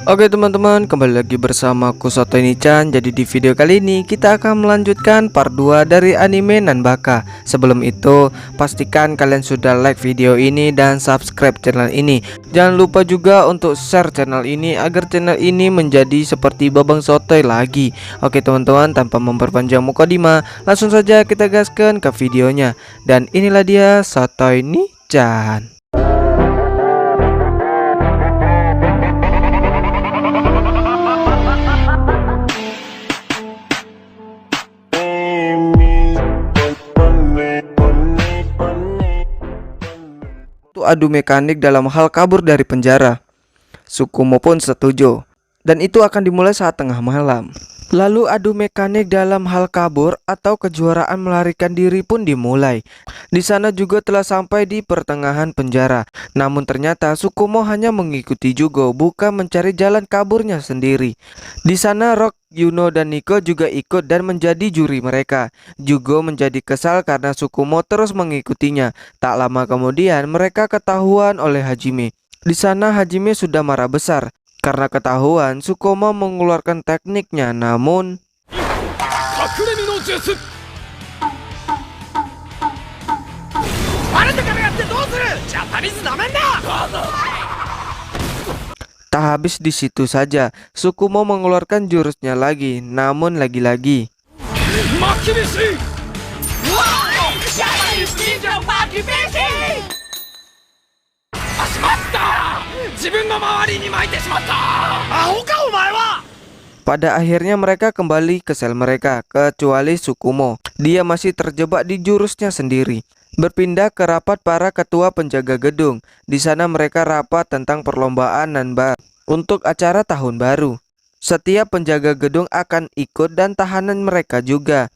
Oke teman-teman, kembali lagi bersama aku Soto Ini-chan. Jadi di video kali ini kita akan melanjutkan part 2 dari anime Nanbaka. Sebelum itu, pastikan kalian sudah like video ini dan subscribe channel ini. Jangan lupa juga untuk share channel ini agar channel ini menjadi seperti Babang Sotoy lagi. Oke teman-teman, tanpa memperpanjang mukadimah, langsung saja kita gaskan ke videonya. Dan inilah dia Soto Ini-chan. Adu mekanik dalam hal kabur dari penjara. Sukumo pun setuju, dan itu akan dimulai saat tengah malam. Lalu adu mekanik dalam hal kabur atau kejuaraan melarikan diri pun dimulai. Di sana juga telah sampai di pertengahan penjara. Namun ternyata Sukumo hanya mengikuti Jugo, bukan mencari jalan kaburnya sendiri. Di sana Rock, Yuno dan Nico juga ikut dan menjadi juri mereka. Jugo menjadi kesal karena Sukumo terus mengikutinya. Tak lama kemudian mereka ketahuan oleh Hajime. Di sana Hajime sudah marah besar karena ketahuan Sukumo mengeluarkan tekniknya, namun tak habis di situ saja. Sukumo mengeluarkan jurusnya lagi, namun lagi-lagi pada akhirnya mereka kembali ke sel mereka, kecuali Sukumo. Dia masih terjebak di jurusnya sendiri. Berpindah ke rapat para ketua penjaga gedung. Di sana mereka rapat tentang perlombaan Nanba untuk acara tahun baru. Setiap penjaga gedung akan ikut dan tahanan mereka juga.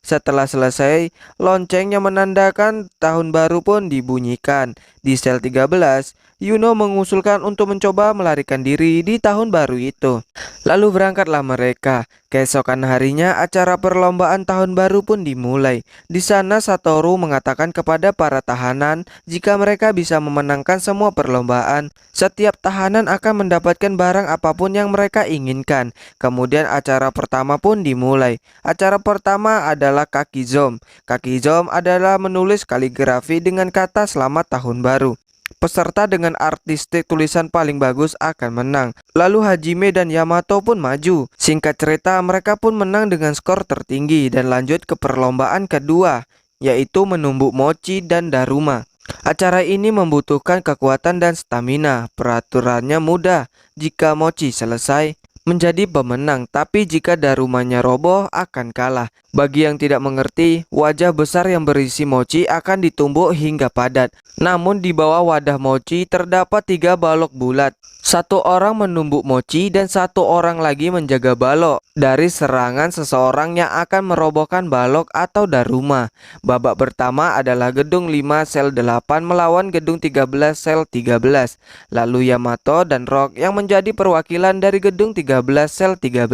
Setelah selesai, lonceng yang menandakan tahun baru pun dibunyikan. Di sel 13, Yuno mengusulkan untuk mencoba melarikan diri di tahun baru itu. Lalu berangkatlah mereka. Keesokan harinya acara perlombaan tahun baru pun dimulai. Di sana Satoru mengatakan kepada para tahanan jika mereka bisa memenangkan semua perlombaan, setiap tahanan akan mendapatkan barang apapun yang mereka inginkan. Kemudian acara pertama pun dimulai. Acara pertama adalah Kakizom. Kakizom adalah menulis kaligrafi dengan kata selamat tahun baru. Peserta dengan artistik tulisan paling bagus akan menang. Lalu Hajime dan Yamato pun maju. Singkat cerita, mereka pun menang dengan skor tertinggi dan lanjut ke perlombaan kedua, yaitu menumbuk mochi dan daruma. Acara ini membutuhkan kekuatan dan stamina. Peraturannya mudah. Jika mochi selesai, menjadi pemenang, tapi jika darumanya roboh akan kalah. Bagi yang tidak mengerti, wajah besar yang berisi mochi akan ditumbuk hingga padat. Namun di bawah wadah mochi terdapat 3 balok bulat. Satu orang menumbuk mochi dan satu orang lagi menjaga balok dari serangan seseorang yang akan merobohkan balok atau daruma. Babak pertama adalah gedung 5 sel 8 melawan gedung 13 sel 13. Lalu Yamato dan Rock yang menjadi perwakilan dari gedung 13 sel 13.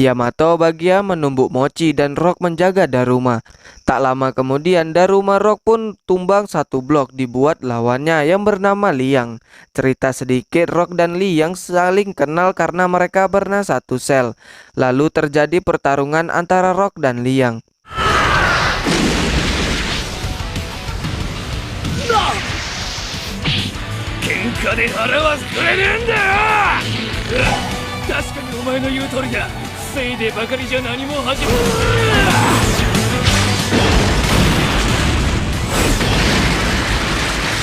Yamato bagian menumbuk mochi dan Rock menjaga daruma. Tak lama kemudian daruma Rock pun tumbang satu blok dibuat lawannya yang bernama Liang. Cerita sedikit, Rock dan Liang saling kenal karena mereka pernah satu sel. Lalu terjadi pertarungan antara Rock dan Liang.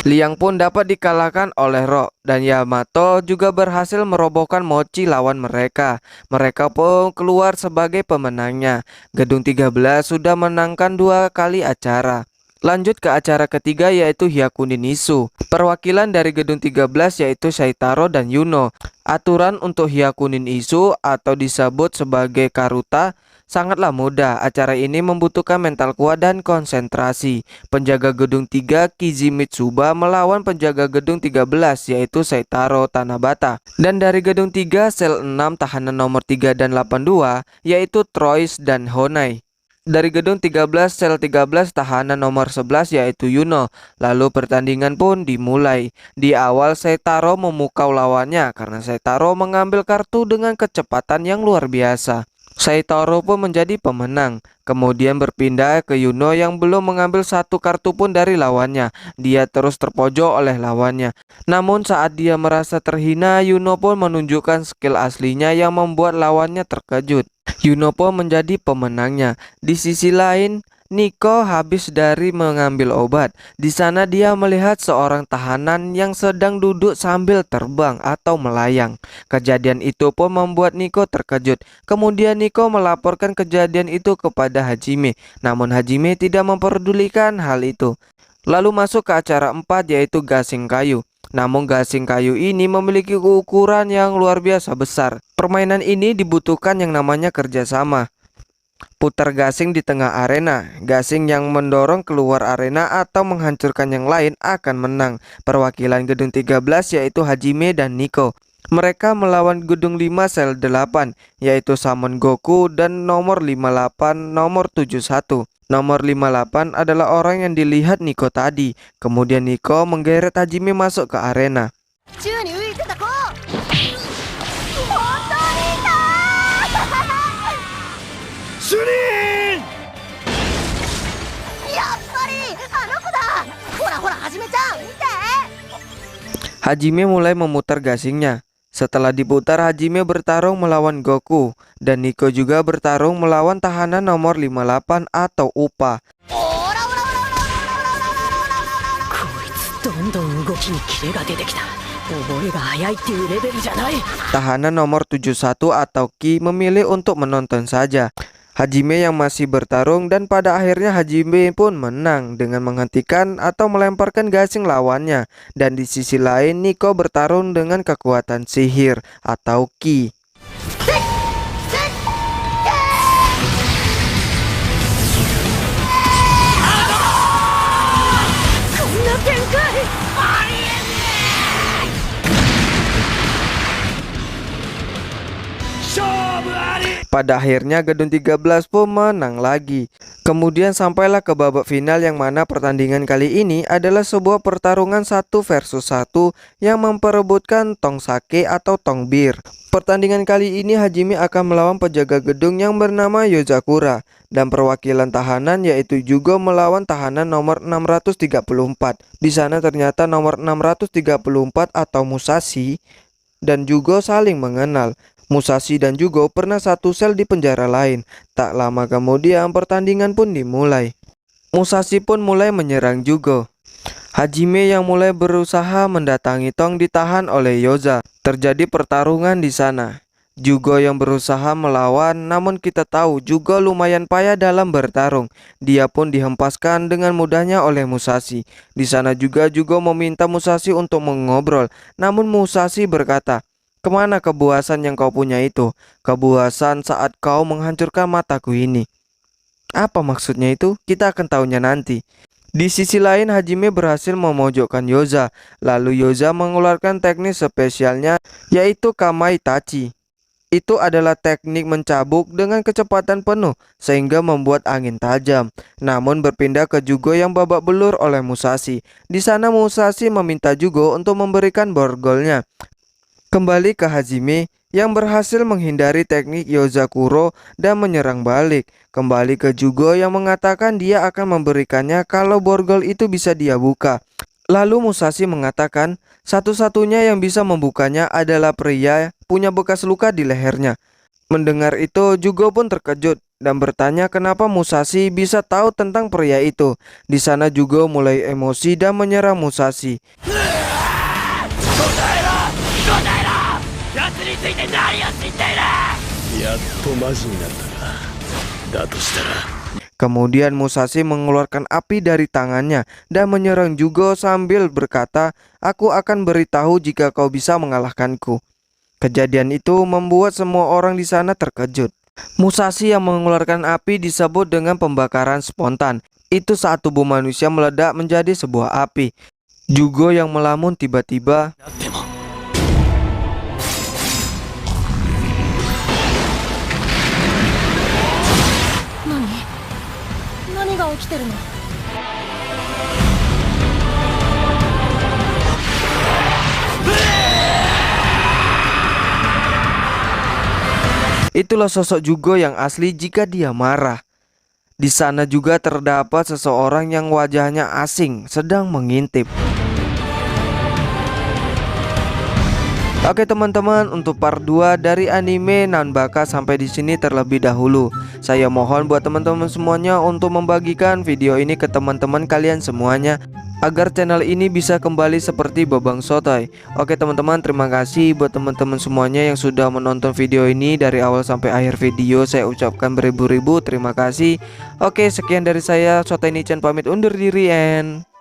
Liang pun dapat dikalahkan oleh Rock dan Yamato juga berhasil merobohkan mochi lawan mereka. Mereka pun keluar sebagai pemenangnya. Gedung 13 sudah menangkan 2 kali acara. Lanjut ke acara ketiga yaitu Hyakunin Isu. Perwakilan dari gedung 13 yaitu Saitaro dan Yuno. Aturan untuk Hyakunin Isu atau disebut sebagai Karuta sangatlah mudah. Acara ini membutuhkan mental kuat dan konsentrasi. Penjaga gedung 3 Kizimitsuba melawan penjaga gedung 13 yaitu Saitaro Tanabata. Dan dari gedung 3 sel 6 tahanan nomor 3 dan 82 yaitu Troyes dan Honai. Dari gedung 13 sel 13 tahanan nomor 11 yaitu Yuno. Lalu pertandingan pun dimulai. Di awal Seitaro memukau lawannya karena Seitaro mengambil kartu dengan kecepatan yang luar biasa. Seitaro pun menjadi pemenang. Kemudian berpindah ke Yuno yang belum mengambil satu kartu pun dari lawannya. Dia terus terpojok oleh lawannya. Namun saat dia merasa terhina, Yuno pun menunjukkan skill aslinya yang membuat lawannya terkejut. Yuno pun menjadi pemenangnya. Di sisi lain, Nico habis dari mengambil obat. Di sana dia melihat seorang tahanan yang sedang duduk sambil terbang atau melayang. Kejadian itu pun membuat Nico terkejut. Kemudian Nico melaporkan kejadian itu kepada Hajime. Namun Hajime tidak memperdulikan hal itu. Lalu masuk ke acara 4 yaitu gasing kayu. Namun gasing kayu ini memiliki ukuran yang luar biasa besar. Permainan ini dibutuhkan yang namanya kerjasama. Putar gasing di tengah arena. Gasing yang mendorong keluar arena atau menghancurkan yang lain akan menang. Perwakilan gedung 13 yaitu Hajime dan Nico. Mereka melawan gedung 5 sel 8 yaitu Samon Goku dan nomor 58 nomor 71. Nomor 58 adalah orang yang dilihat Nico tadi. Kemudian Nico menggeret Hajime masuk ke arena. Hajime mulai memutar gasingnya. Setelah diputar, Hajime bertarung melawan Goku dan Nico juga bertarung melawan tahanan nomor 58 atau Upa. Tahanan nomor 71 atau Ki memilih untuk menonton saja. Hajime yang masih bertarung dan pada akhirnya Hajime pun menang dengan menghentikan atau melemparkan gasing lawannya. Dan di sisi lain Nico bertarung dengan kekuatan sihir atau Ki. Pada akhirnya gedung 13 pun menang lagi. Kemudian sampailah ke babak final yang mana pertandingan kali ini adalah sebuah pertarungan 1 versus 1 yang memperebutkan tong sake atau tong bir. Pertandingan kali ini Hajime akan melawan penjaga gedung yang bernama Yozakura dan perwakilan tahanan yaitu juga melawan tahanan nomor 634. Di sana ternyata nomor 634 atau Musashi dan juga saling mengenal. Musashi dan Jugo pernah satu sel di penjara lain. Tak lama kemudian pertandingan pun dimulai. Musashi pun mulai menyerang Jugo. Hajime yang mulai berusaha mendatangi Tong ditahan oleh Yoza. Terjadi pertarungan di sana. Jugo yang berusaha melawan, namun kita tahu Jugo lumayan payah dalam bertarung. Dia pun dihempaskan dengan mudahnya oleh Musashi. Di sana juga Jugo meminta Musashi untuk mengobrol. Namun Musashi berkata, "Kemana kepuasan yang kau punya itu? Kepuasan saat kau menghancurkan mataku ini." Apa maksudnya itu? Kita akan tahunya nanti. Di sisi lain Hajime berhasil memojokkan Yoza. Lalu Yoza mengeluarkan teknik spesialnya yaitu Kamai Tachi. Itu adalah teknik mencabuk dengan kecepatan penuh sehingga membuat angin tajam. Namun berpindah ke Jugo yang babak belur oleh Musashi. Di sana Musashi meminta Jugo untuk memberikan borgolnya. Kembali ke Hajime yang berhasil menghindari teknik Yozakuro dan menyerang balik. Kembali ke Jugo yang mengatakan dia akan memberikannya kalau borgol itu bisa dia buka. Lalu Musashi mengatakan satu-satunya yang bisa membukanya adalah pria punya bekas luka di lehernya. Mendengar itu Jugo pun terkejut dan bertanya kenapa Musashi bisa tahu tentang pria itu. Di sana Jugo mulai emosi dan menyerang Musashi. Kemudian Musashi mengeluarkan api dari tangannya dan menyerang Jugo sambil berkata, "Aku akan beritahu jika kau bisa mengalahkanku." Kejadian itu membuat semua orang di sana terkejut. Musashi yang mengeluarkan api disebut dengan pembakaran spontan. Itu saat tubuh manusia meledak menjadi sebuah api. Jugo yang melamun tiba-tiba きてるの。 Itulah sosok Jugo yang asli jika dia marah. Di sana juga terdapat seseorang yang wajahnya asing sedang mengintip. Oke teman-teman, untuk part 2 dari anime Nanbaka sampai di sini terlebih dahulu. Saya mohon buat teman-teman semuanya untuk membagikan video ini ke teman-teman kalian semuanya agar channel ini bisa kembali seperti Babang Sotoy. Oke teman-teman, terima kasih buat teman-teman semuanya yang sudah menonton video ini dari awal sampai akhir video. Saya ucapkan beribu-ribu terima kasih. Oke, sekian dari saya, Sotoy Nichan pamit undur diri and